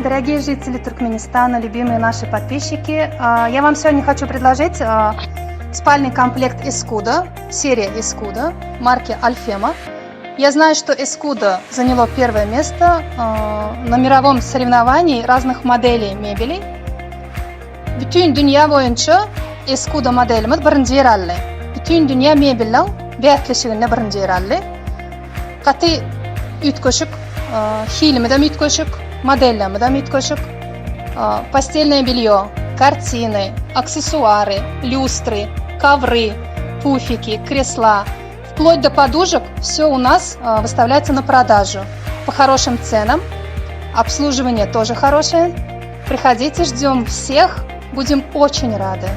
дорогие жители Туркменистана, любимые наши подписчики. Я вам сегодня хочу предложить спальный комплект Escudo, серия Escudo, марки Alfema. Я знаю, что Escudo заняло первое место на мировом соревновании разных моделей мебели. Bütün dünya boyunca Escudo modelimiz birinchi yer oldi. Bütün dünya mebelning beyatlashigida birinchi yer oldi. Qat'iy ütko'shik, hilmida ütko'shik, modellamida ütko'shik, постельное белье, картины, аксессуары, люстры, ковры, пуфики, кресла, вплоть до подушек, все у нас выставляется на продажу по хорошим ценам. Обслуживание тоже хорошее. Приходите, ждем всех, будем очень рады.